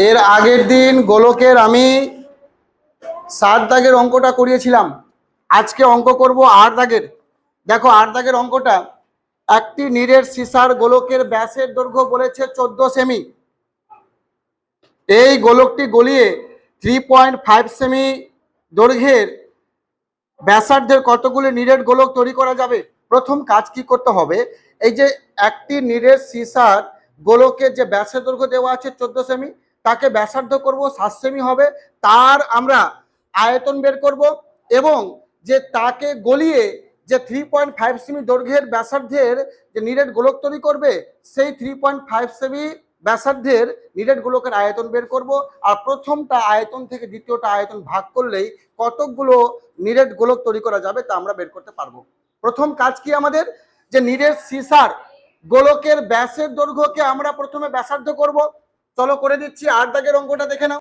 এর আগের দিন গোলকের আমি 7 দাগের অঙ্কটা করিয়েছিলাম। আজকে অঙ্ক করব 8 দাগের। দেখো 8 দাগের অঙ্কটা, একটি নিরেট সিসার গোলকের ব্যাসের দৈর্ঘ্য বলেছে 14 সেমি। এই গোলকটি গলিয়ে 3.5 সেমি দৈর্ঘ্যের ব্যাসার্ধের কতগুলি নিরেট গোলক তৈরি করা যাবে? প্রথম কাজ কি করতে হবে, এই যে একটি নিরেট সিসার গোলকের যে ব্যাসের দৈর্ঘ্য দেওয়া আছে 14 সেমি, তাকে ব্যাসার্ধ করব 7 সেমি হবে। তার আমরা আয়তন বের করব এবং যে তাকে গলিয়ে যে 3.5 সেমি দৈর্ঘ্যের ব্যাসার্ধের যে নিরেট গোলক তৈরি করবে, সেই 3.5 সেমি ব্যাসার্ধের নিরেট গোলকের আয়তন বের করব। আর প্রথমটা আয়তন থেকে দ্বিতীয়টা আয়তন ভাগ করলেই কতকগুলো নিরেট গোলক তৈরি করা যাবে তা আমরা বের করতে পারবো। প্রথম কাজ কি আমাদের, যে নিরেট সিসার গোলকের ব্যাসের দৈর্ঘ্যকে আমরা প্রথমে ব্যাসার্ধ করব। চলো করে দিচ্ছি, 8 দাগের অঙ্কটা দেখে নাও।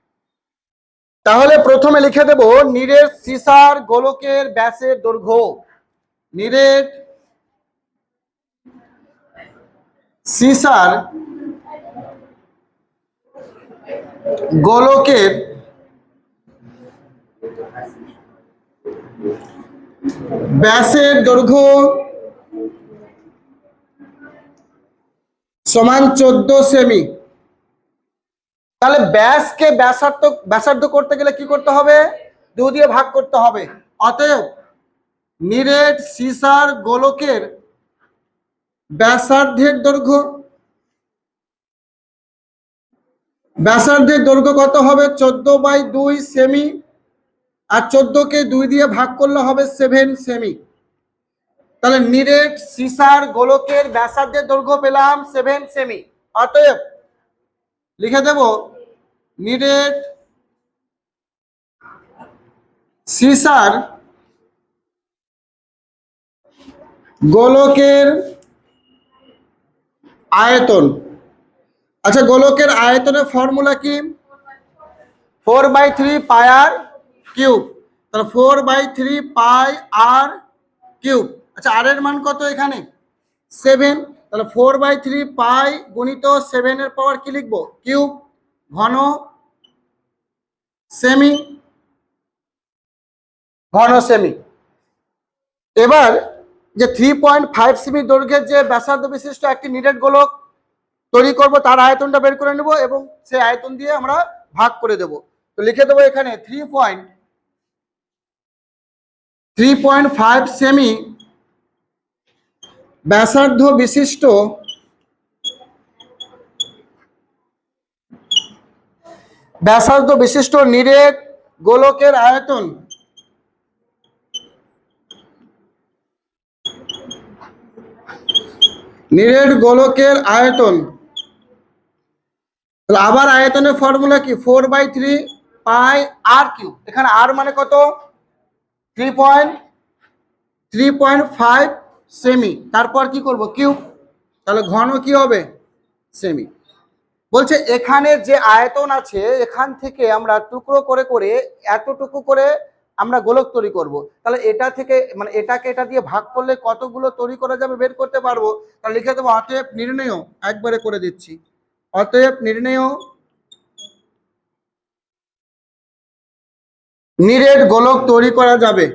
তাহলে প্রথমে লিখে দেব নিরেট সিসার গোলকের ব্যাসের দৈর্ঘ্য। নিরেট সিসার গোলকের ব্যাসের দৈর্ঘ্য সমান 14 সেমি। তাহলে ব্যাসকে ব্যাসার্ধ করতে গেলে কি করতে হবে? 2 দিয়ে ভাগ করতে হবে। অতএব নিরেট সিসার গোলকের ব্যাসার্ধের দৈর্ঘ্য কত হবে? 14/2 সেমি। আর 14কে 2 দিয়ে ভাগ করলে হবে 7 সেমি। তাহলে নিরেট সিসার গোলকের ব্যাসার্ধের দৈর্ঘ্য পেলাম 7 সেমি। অতএব লিখে দেব নিরেট সিসার গোলকের আয়তন। আচ্ছা, গোলকের আয়তনের ফর্মুলা কি? 4/3 পাই আর কিউব। তাহলে 4/3 পাই আর কিউব। আচ্ছা, আর এর মান কত এখানে? 7। তাহলে 4/3 পাই গুণিত 7 এর পাওয়ার কি লিখবো? কিউব। ঘন সেমি, এবার যে 3.5 সেমি দৈর্ঘ্যের যে ব্যাসার্ধ বিশিষ্ট একটি নিরেট গোলক তৈরি করব, তার আয়তনটা বের করে নেব এবং সেই আয়তন দিয়ে আমরা ভাগ করে দেব। তো লিখে দেবো এখানে 3.5 সেমি ব্যাসার্ধ বিশিষ্ট নিরেট গোলকের আয়তন আবার আয়তনের ফর্মুলা কি? 4/3 পাই আর কিউব। এখানে আর মানে কত? 3.5 সেমি। তারপর কি করব? কিউব। তাহলে ঘন কি হবে? সেমি। বলছে এখানে যে আয়তন আছে, এখান থেকে আমরা টুকরো করে করে এতটুকু করে আমরা গোলক তৈরি করব। তাহলে এটা থেকে মানে এটাকে এটা দিয়ে ভাগ করলে কতগুলো তৈরি করা যাবে বের করতে পারবো। তাহলে লিখে দেবো অতএব নির্ণয়, একবারে করে দিচ্ছি, অতএব নির্ণয় নিরেট গোলক তৈরি করা যাবে।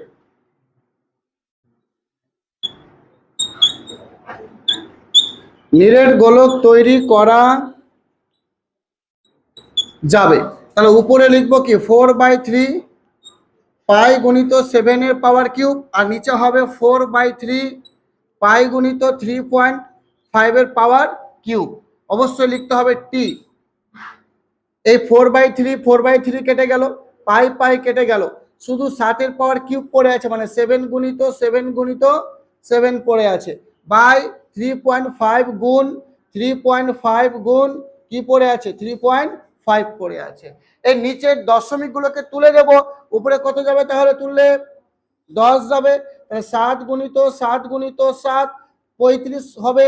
নিরেট গোলক তৈরি করা যাবে। তাহলে উপরে লিখবো কি? 4/3 পাই গুণিত 7 এর পাওয়ার কিউব, আর নিচে হবে 4/3 পাই গুণিত 3.5 এর পাওয়ার কিউব। অবশ্যই লিখতে হবে টি। এই 4/3 কেটে গেল, পাই পাই কেটে গেল, শুধু 7 এর পাওয়ার কিউব পড়ে আছে, মানে 7 গুণিত 7 পড়ে আছে, বাই 3.5 গুণ 3.5 গুণ কি পড়ে আছে? 3.5 পড়ে আছে। এই নিচের দশমিক গুলোকে তুলে দেব। উপরে কত যাবে তাহলে তুললে? 10 যাবে। 7 গুণিত 7 35 হবে।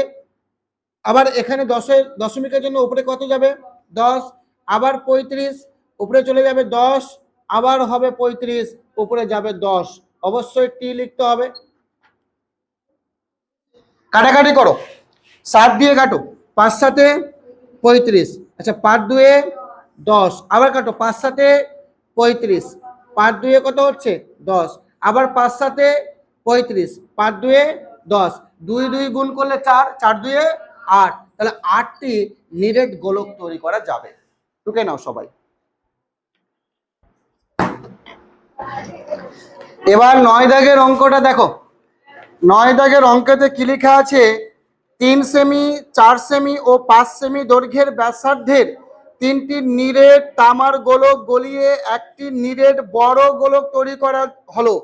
আবার এখানে দশমিকের জন্য উপরে কত যাবে? 10। আবার 35, উপরে চলে যাবে 10, আবার হবে 35, উপরে যাবে 10। অবশ্যই টি লিখতে হবে। কাটাকাটি করো, 7 দিয়ে কাটো, 5 7 35। আচ্ছা, 5 2 10, আবার কাটো 5 7 35, 5 2 কত হচ্ছে 10, আবার 5 7 35, 5 2 10, 2 2 গুণ করলে 4, 4 2 8, তাহলে 8টি নিরেট গোলক তৈরি করা যাবে। টুকে নাও সবাই। এবার 9 দাগের অঙ্কটা দেখো। 9 দাগের অঙ্কেতে কি লেখা আছে, 3 সেমি, 4 সেমি ও 5 সেমি দৈর্ঘ্যের ব্যাসার্ধের 3টি নিরেট তামার গোলক গলিয়ে একটি নিরেট বড় গোলক তৈরি করা হলো।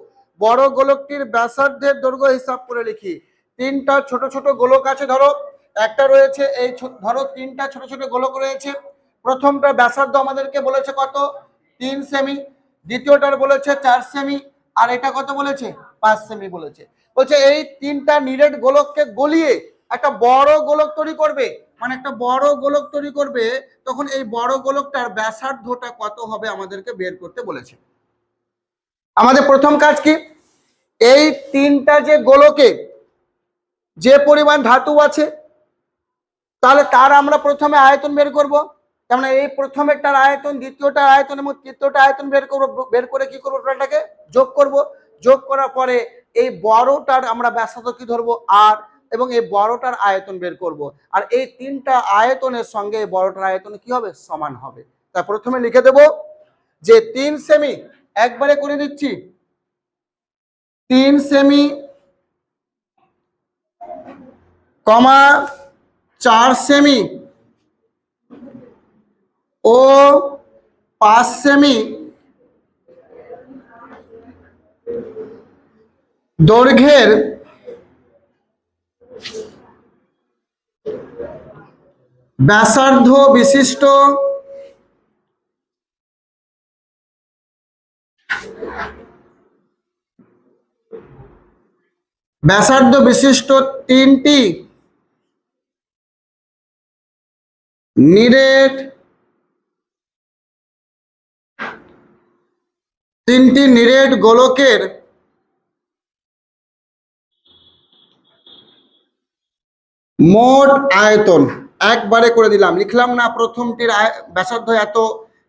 বড় গোলকটির ব্যাসার্ধের দৈর্ঘ্য হিসাব করে লিখি। 3টা ছোট ছোট গোলক আছে, ধরো একটা রয়েছে এই, ধরো 3টা ছোট ছোট গোলক রয়েছে। প্রথমটা ব্যাসার্ধ আমাদেরকে বলেছে কত 3 সেমি, দ্বিতীয়টার বলেছে 4 সেমি, আর এটা কত বলেছে 5 সেমি বলেছে। বলছে এই 3টা নিরেট গোলককে গলিয়ে একটা বড় গোলক তৈরি করবে, মানে একটা বড় গোলক তৈরি করবে, তখন এই বড় গোলকটার ব্যাসার্ধটা কত হবে আমাদেরকে বের করতে বলেছে। আমাদের প্রথম কাজ কি, এই 3টা যে গোলকে যে পরিমাণ ধাতু আছে তাহলে তার আমরা প্রথমে আয়তন বের করব। যেমন এই প্রথমেরটার আয়তন, দ্বিতীয়টার আয়তন এবং তৃতীয়টার আয়তন বের করব। বের করে কি করবো, টোটালটাকে যোগ করব। যোগ করার পরে এই বড়টার আমরা ব্যাসার্ধ কি ধরবো আর, এবং এই বড়টার আয়তন বের করব। আর এই 3টা আয়তনের সঙ্গে এই বড়টার আয়তন কি হবে, সমান হবে। তা প্রথমে লিখে দেব যে 3 সেমি, একবারে করে দিচ্ছি, 3 সেমি কমা 4 সেমি ও 5 সেমি দৈর্ঘ্যের ব্যাসার্ধ বিশিষ্ট তিনটি নিরেট গোলকের মোট আয়তন, একবারে করে দিলাম, লিখলাম না প্রথমটির ব্যাসার্ধ এত,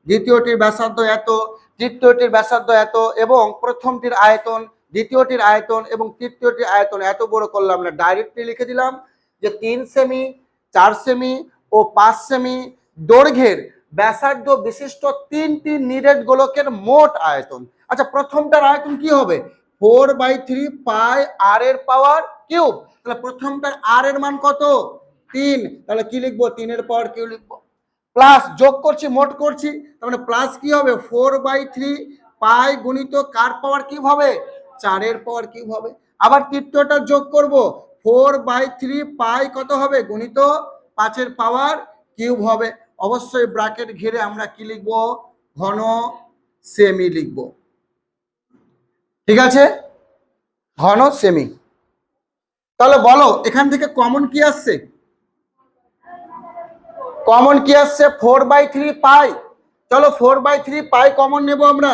দ্বিতীয়টির ব্যাসার্ধ এত, তৃতীয়টির ব্যাসার্ধ এত, এবং প্রথমটির আয়তন, দ্বিতীয়টির আয়তন এবং তৃতীয়টির আয়তন এত বড় করলাম না, ডাইরেক্টলি লিখে দিলাম যে 3 সেমি, 4 সেমি ও 5 সেমি দৈর্ঘ্যের ব্যাসার্ধ বিশিষ্ট 3টি নিরেট গোলকের মোট আয়তন। আচ্ছা, প্রথমটার আয়তন কি হবে, 4/3 পাই আর এর পাওয়ার কিউব। তাহলে প্রথমটার আর এর মান কত 3, তাহলে কি লিখবো 3 এর পাওয়ার কিউব লিখবো, প্লাস যোগ করছি, মোট করছি, তার মানে প্লাস কি হবে 4/3 পাই গুণিত কার পাওয়ার কিউব হবে, 4 এর পাওয়ার কিউব হবে। আবার তৃতীয়টা যোগ করব, 4/3 পাই কত হবে গুণিত 5 এর পাওয়ার কিউব হবে। অবশ্যই ব্র্যাকেট ঘিরে আমরা কি লিখব, ঘন সেমি লিখব। ঠিক আছে, ঘন সেমি। তাহলে বলো এখান থেকে কমন কি আসছে, কমন কি আসছে 4/3 পাই। চলো 4/3 পাই কমন নেব আমরা,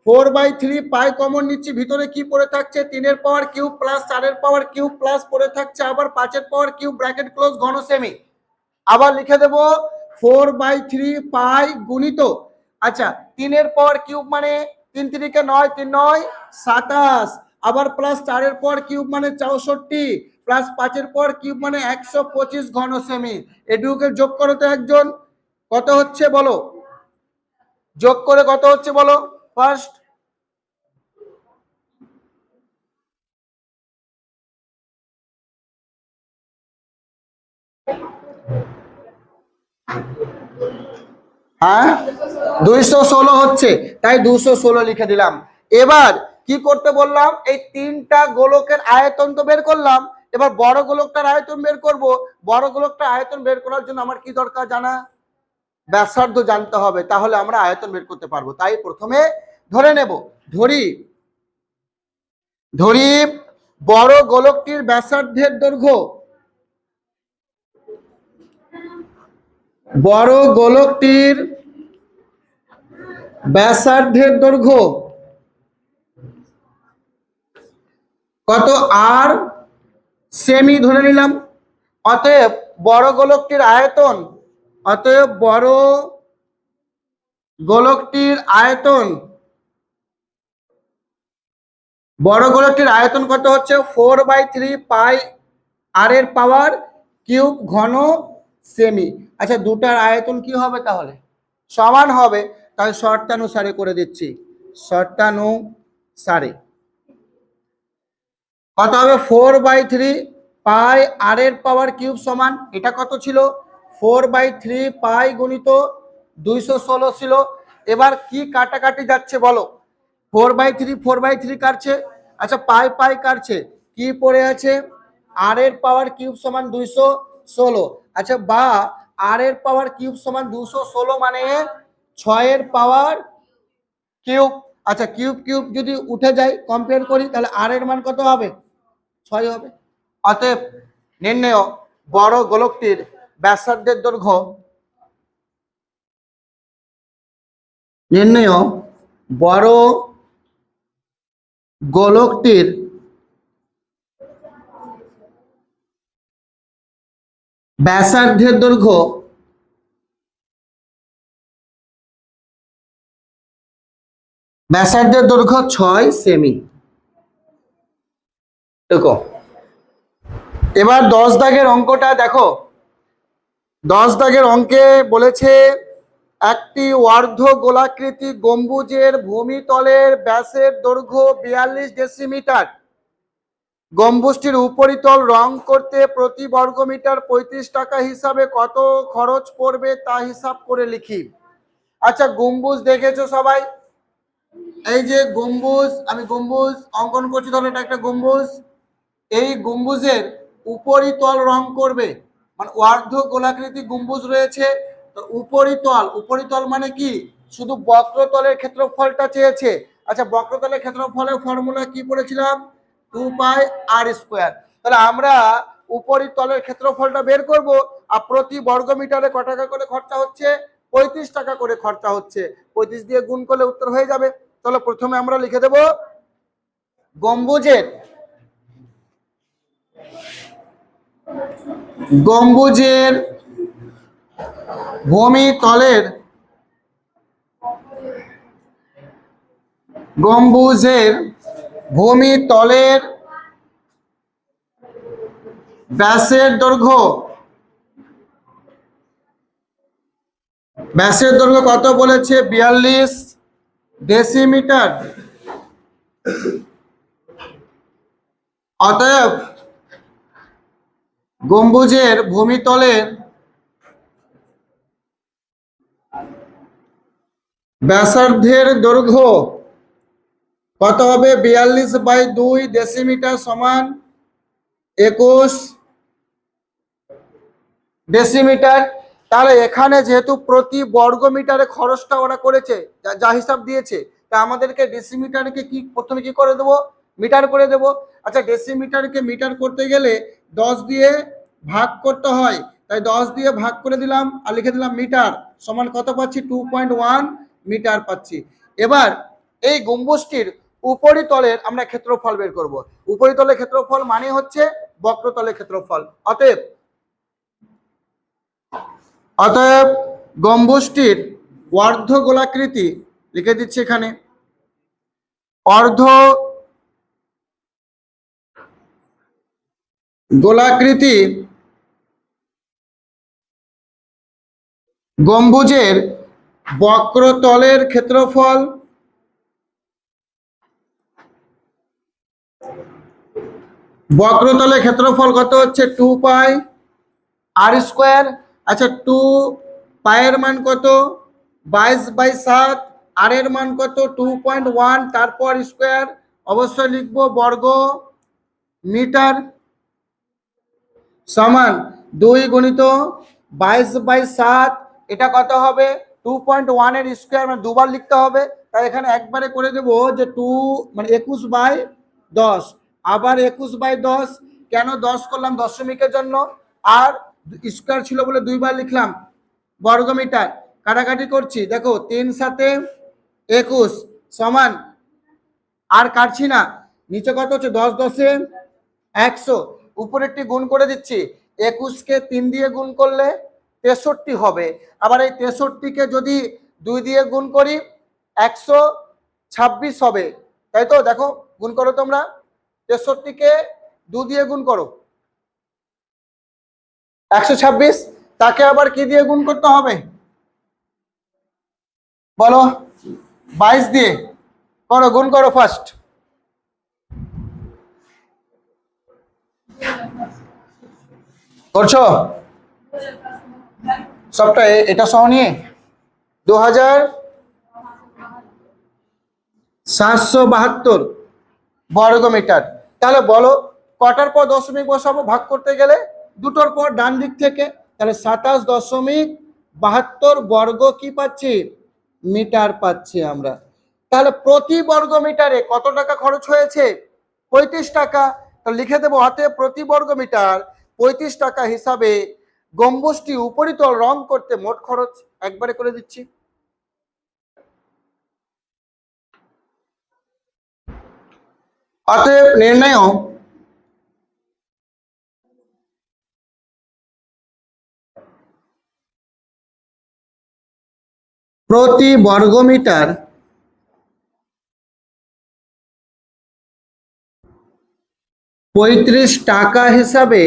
4/3 পাই কমন নিচ্ছি, ভিতরে কি পড়ে থাকছে 3 এর পাওয়ার কিউব প্লাস 4 এর পাওয়ার কিউব প্লাস পড়ে থাকছে আবার 5 এর পাওয়ার কিউব, ব্র্যাকেট ক্লোজ, ঘন সেমি। আবার লিখে দেব 4/3 পাই গুণিত, আচ্ছা 3 এর পাওয়ার কিউব মানে 3 3 9, 3 9 27, আবার প্লাস 4 এর পাওয়ার কিউব মানে 64 প্লাস 5 এর পাওয়ার কিউব মানে 125 ঘন সেমি। এটুকুকে যোগ করো তো একজন, কত হচ্ছে বলো, যোগ করে কত হচ্ছে বলো ফার্স্ট। হ্যাঁ 216 হচ্ছে, তাই 216 লিখে দিলাম। এবার কি করতে বললাম, এই 3টা গোলকের আয়তন তো বের করলাম, এবার বড় গোলকটার আয়তন বের করব। বড় গোলকটার আয়তন বের করার জন্য আমার কি দরকার জানা, ব্যাসার্ধ জানতে হবে, তাহলে আমরা আয়তন বের করতে পারবো। তাই প্রথমে ধরে নেব, ধরি বড় গোলকটির ব্যাসার্ধের দৈর্ঘ্য, বড় গোলকটির ব্যাসার্ধের দৈর্ঘ্য কত আর সেমি ধরে নিলাম। অতএব বড় গোলকটির আয়তন, অতএব বড় গোলকটির আয়তন, বড় গোলকটির আয়তন কত হচ্ছে 4/3 পাই আর এর পাওয়ার কিউব ঘন সেমি। আচ্ছা দুটার আয়তন কি হবে তাহলে সমান হবে, তাহলে শর্তানুসারে করে দিচ্ছি, শর্তানুসারে কত হবে 4/3 পাই আর এর পাওয়ার কিউব সমান, এটা কত ছিল 4/3 পাই গুণিত 216 ছিল। এবার কি কাটাকাটি যাচ্ছে বলো, 4/3 কাটছে, আচ্ছা পাই পাই কাটছে, কি পড়ে আছে আর এর পাওয়ার কিউব সমান 216, আচ্ছা বা আর এর পাওয়ার কিউব সমান 216 মানে 6 এর পাওয়ার কিউব। আচ্ছা কিউব কিউব যদি উঠে যায় কম্পেয়ার করি তাহলে আর এর মান কত হবে 6 হবে। অতএব নির্ণয় বড় গোলকটির ব্যাসার্ধের দৈর্ঘ্য, নির্ণয় বড় গোলকটির ব্যাসার্ধের দৈর্ঘ্য ব্যাসার্ধের দৈর্ঘ্য 6 সেমি। দেখো এবার 10 দাগের অঙ্কটা দেখো, 10 দাগের অঙ্কে বলেছে একটি অর্ধ গোলাকৃতি গম্বুজের ভূমিতলের ব্যাসের দৈর্ঘ্য 42 ডেসিমিটার, গম্বুজটির উপরিতল রং করতে প্রতি বর্গমিটার 35 টাকা হিসাবে কত খরচ পড়বে তা হিসাব করে লিখি। আচ্ছা গম্বুজ দেখেছো সবাই, এই যে গম্বুজ, আমি গম্বুজ অঙ্কন করছি, ধরো এটা একটা গম্বুজ, এই গম্বুজের উপরিতল রং করবে, মানে অর্ধ গোলাকৃতি গম্বুজ রয়েছে, তো উপরিতল, উপরিতল মানে কি শুধু বক্রতলের ক্ষেত্রফলটা চেয়েছে। আচ্ছা বক্রতলের ক্ষেত্রফলের ফর্মুলা কি পড়েছিলাম 2 পাই আর স্কোয়ার, তাহলে আমরা উপরিতলের ক্ষেত্রফলটা বের করব, আর প্রতি বর্গমিটারে কত টাকা করে খরচা হচ্ছে 35 টাকা করে খরচা হচ্ছে, 35 দিয়ে গুণ করলে উত্তর হয়ে যাবে। তাহলে প্রথমে আমরা লিখে দেব গম্বুজের গম্বুজের ভূমিতলের গম্বুজের ভূমিতলের ব্যাসের দৈর্ঘ্য, ব্যাসের দৈর্ঘ্য কত বলেছে 42 ডেসিমিটার। অতএব গম্বুজের ভূমিতলের ব্যাসার্ধের দৈর্ঘ্য কত হবে 42/2 ডেসিমিটার সমান 21 ডেসিমিটার। তাহলে এখানে যেহেতু প্রতি বর্গমিটারে খরচটা ওরা করেছে, যা হিসাব দিয়েছে, তা আমাদেরকে ডেসিমিটারকে কি প্রথমে কি করে দেবো মিটার করে দেব। আচ্ছা ডেসিমিটারকে মিটার করতে গেলে 10 দিয়ে ভাগ করতে হয়, তাই 10 দিয়ে ভাগ করে দিলাম আর লিখে দিলাম মিটার, সমান কত পাচ্ছি 2.1 মিটার পাচ্ছি। এবার এই গম্বুজটির উপরিতলের আমরা ক্ষেত্রফল বের করব, উপরিতলের ক্ষেত্রফল মানে হচ্ছে বক্রতলের ক্ষেত্রফল। অতএব অতএব গম্বুজটির অর্ধ গোলাকৃতি, লিখে দিচ্ছি এখানে অর্ধ গোলাকৃতি গম্বুজের বক্রতলের ক্ষেত্রফল, বক্রতলের ক্ষেত্রফল কত হচ্ছে 2 পাই আর স্কোয়ার। আচ্ছা 2 পায়ের মান কত 22/7, আর এর মান কত 2.1, তারপর স্কোয়ার অবশ্যই লিখবো বর্গ মিটার, সমান 2 গুণিত 22/7, এটা কত হবে 2.1 এর স্কোয়ার, মানে দুবার লিখতে হবে, তাই এখানে একবারে করে দেবো যে 2 মানে 21/10, আবার 21/10, কেন 10 করলাম দশমিকের জন্য, আর স্কোয়ার ছিল বলে দুইবার লিখলাম, বর্গমিটার কাটাকাটি করছি, দেখো 3 7 21 সমান, আর কাটছি না, নিচে কত হচ্ছে 10 10 100, উপরেরটি গুণ করে দিচ্ছি, 21 কে 3 দিয়ে গুণ করলে 63 হবে। আবার এই 63 কে যদি 2 দিয়ে গুণ করি 126 হবে, তাই তো? দেখো গুণ করো তোমরা, 63-কে 2 দিয়ে গুণ করো 126, তাকে আবার কি দিয়ে গুণ করতে হবে বলো? 22 দিয়ে করো, গুণ করো ফার্স্ট। করছো সবটা এটা সহ নিয়ে 2772 বর্গ মিটার। তাহলে বলো কটার পর দশমিক বসাবো ভাগ করতে গেলে? দুটোর পর ডান দিক থেকে। তাহলে 27.72 বর্গ কি পাচ্ছি? মিটার পাচ্ছি আমরা। তাহলে প্রতি বর্গ মিটারে কত টাকা খরচ হয়েছে? 35 টাকা। তাহলে লিখে দেবো অতএব প্রতি বর্গ মিটার 35 টাকা হিসাবে গম্বুজটি উপরিতল রং করতে মোট খরচ। একবারে করে দিচ্ছি। অতএব নির্ণয় প্রতি বর্গমিটার 35 টাকা হিসাবে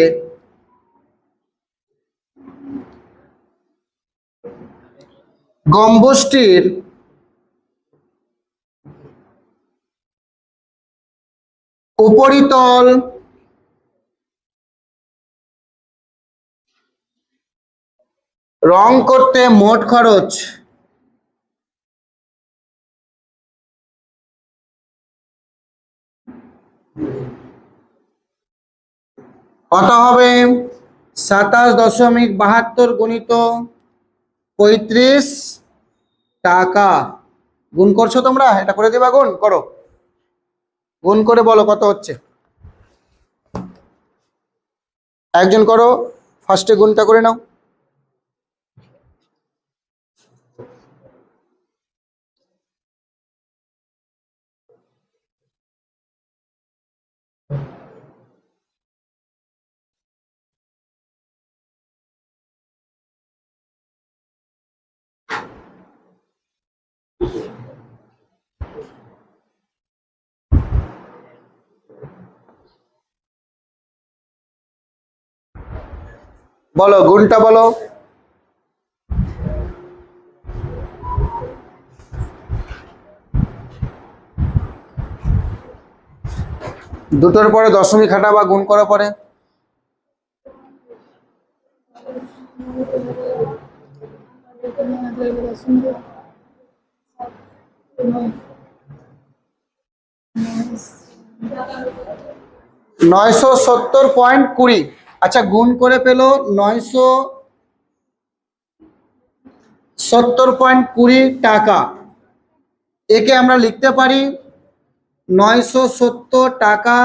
গম্বুজটির উপরিতল রং করতে মোট খরচ। কত হবে? 27.72 গুণিত 35 টাকা। গুণ করছো তোমরা? এটা করে দিবা, গুণ করো, গুণ করে বলো কত হচ্ছে। একজন করো, ফার্স্টে গুণটা করে নাও। বলো গুণটা বলো। দুটোর পরে দশমিক হাঁটা বা গুণ করার পরে। $970.20। আচ্ছা গুণ করে পেলো 970.20 টাকা। একে আমরা লিখতে পারি 970 টাকা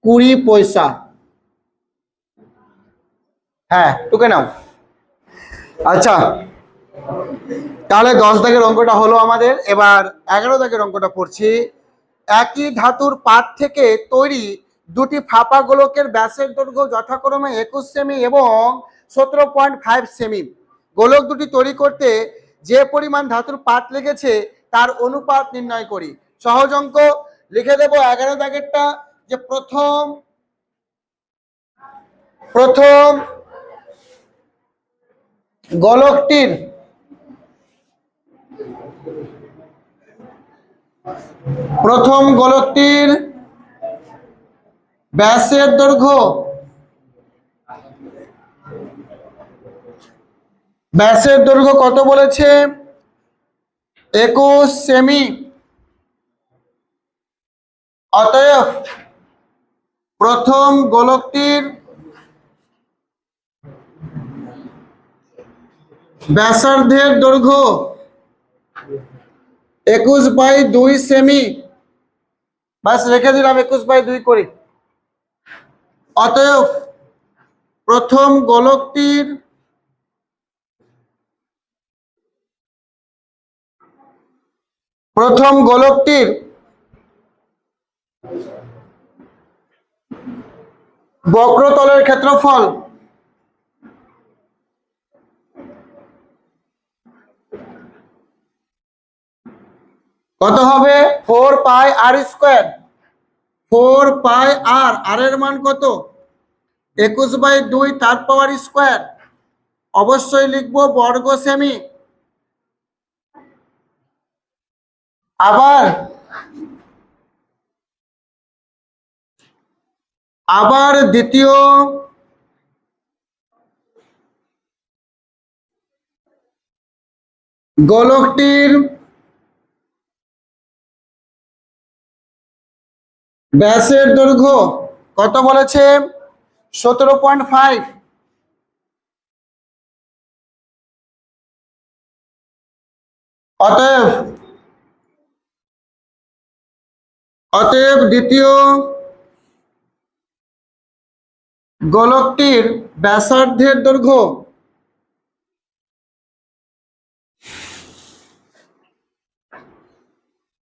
20 পয়সা। হ্যাঁ টুকে নাও। আচ্ছা তাহলে 10 দাগের অঙ্কটা হলো আমাদের। এবার 11 দাগের অঙ্কটা পড়ছি। একই ধাতুর পাত থেকে তৈরি দুটি ফাঁপা গোলকের ব্যাসের দৈর্ঘ্য যথাক্রমে 21 সেমি এবং 17.5 সেমি। গোলক দুটি তৈরি করতে যে পরিমাণ ধাতুর পাত লেগেছে তার অনুপাত নির্ণয় করি। সহজ অঙ্ক লিখে দেব 11 দাগেরটা, যে প্রথম গোলকটির ব্যাসের দৈর্ঘ্য কত বলেছে? 21 সেমি। অতএব প্রথম গোলকটির ব্যাসার্ধের দৈর্ঘ্য 21/2 সেমি। বাস রেখে দিলাম 21/2 করি। অতএব প্রথম গোলকটির বক্রতলের ক্ষেত্রফল কত হবে 4 পাই আর স্কোয়ার, 4 পাই আর, আর এর মান কত 21/2 তার পাওয়ার স্কোয়ার, অবশ্যই লিখবো বর্গ সেমি। আবার আবার দ্বিতীয় গোলকটির ব্যাসের দৈর্ঘ্য কত বলেছে 17.5। অতএব অতএব দ্বিতীয় গোলকটির ব্যাসার্ধের দৈর্ঘ্য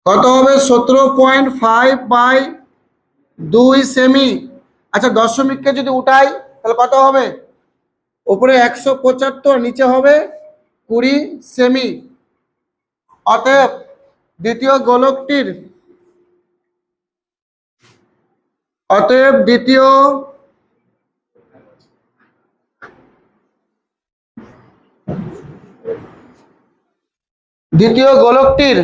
কত হবে 17.5/2 সেমি। আচ্ছা দশমিককে যদি উঠাই তাহলে কত হবে, উপরে 175, নিচে হবে 20 সেমি। অতএব দ্বিতীয় গোলকটির অতএব দ্বিতীয় গোলকটির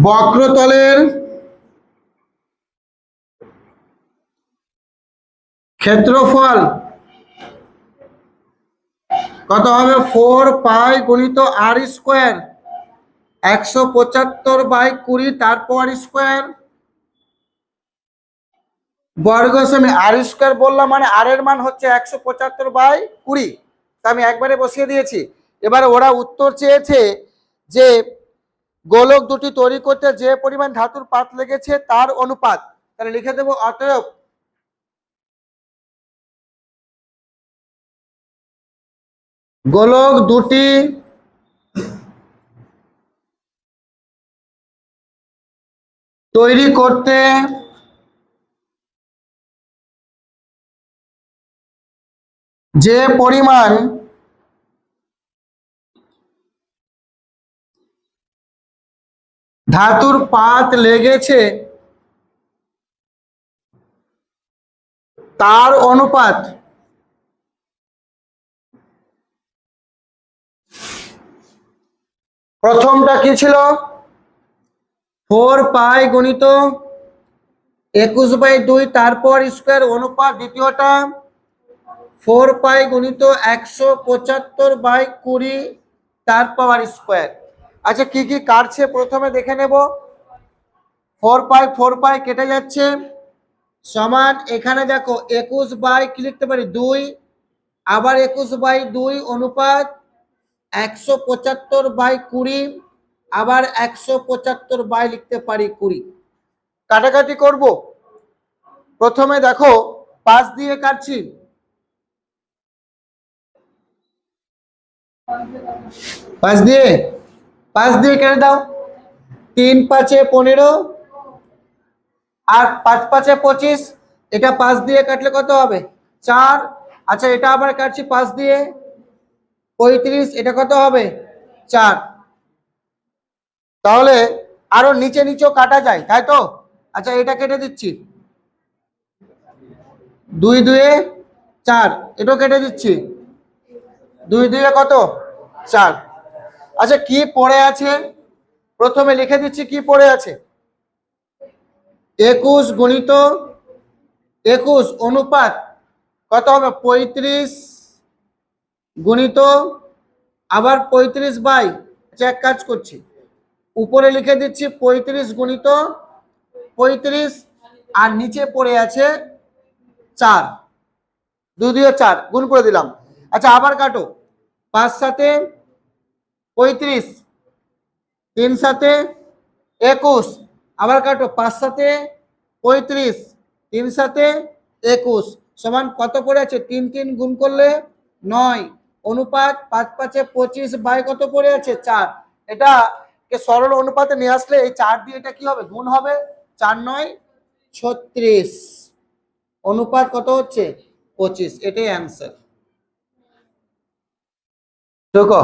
বক্রতলের ক্ষেত্রফল কত হবে 4 পাই গুণিত আর স্কোয়ার, 175/20 তার পাওয়ার স্কোয়ার, বর্গ সেমি। আর স্কোয়ার বললাম মানে আর এর মান হচ্ছে 175/20, তা আমি একবারে বসিয়ে দিয়েছি। এবারে ওরা উত্তর চেয়েছে যে গোলক দুটি তৈরি করতে যে পরিমাণ ধাতুর পাত লেগেছে তার অনুপাত, তাহলে লিখে দেবো অতএব গোলক দুটি তৈরি করতে যে পরিমাণ ধাতুর পাত লেগেছে তার অনুপাত। প্রথমটা কি ছিল 4 পাই গুণিত 21/2 তারপর স্কোয়ার অনুপাত, দ্বিতীয়টা 4 পাই গুণিত 175/20 তার পাওয়ার স্কোয়ার। আচ্ছা কি কি কাটছে প্রথমে দেখে নেব। 4 পাই কেটে যাচ্ছে, সমান এখানে দেখো 21 কি লিখতে পারি 2, আবার 21/2 অনুপাত 175/20, আবার 175 লিখতে পারি 20। কাটাকাটি করব। প্রথমে দেখো 5 দিয়ে কাটছি, 5 দিয়ে কেটে দাও, 3 5 15 আর 5 5 25, এটা 5 দিয়ে কাটলে কত হবে 4। আচ্ছা এটা আবার কাটছি 5 দিয়ে 35, এটা কত হবে 4। তাহলে আরো নিচে নিচেও কাটা যায় তাই তো। আচ্ছা এটা কেটে দিচ্ছি, 2 2 4, এটাও কেটে দিচ্ছি, 2 2 কত 4। আচ্ছা কি পড়ে আছে প্রথমে লিখে দিচ্ছি, কি পড়ে আছে 21 গুণিত 21 অনুপাত কত হবে 35 গুণিত আবার 35/, এক কাজ করছি উপরে লিখে দিচ্ছি 35 গুণিত 35, আর নিচে পড়ে আছে 4, 2 2 4 গুণ করে দিলাম। আচ্ছা আবার কাটো, 5 7 35, 3 7 21, আবার কাটো 5 7 35, 3 7 21 সমান কত পড়ে আছে 3 3 গুণ করলে 9, অনুপাত 5 5 25 কত পড়ে আছে 4। এটা কে সরল অনুপাতে নিয়ে আসলে এই 4 দিয়ে এটা কি হবে গুণ হবে, 4 9 36, অনুপাত কত হচ্ছে 25, এটাই অ্যান্সার। দেখো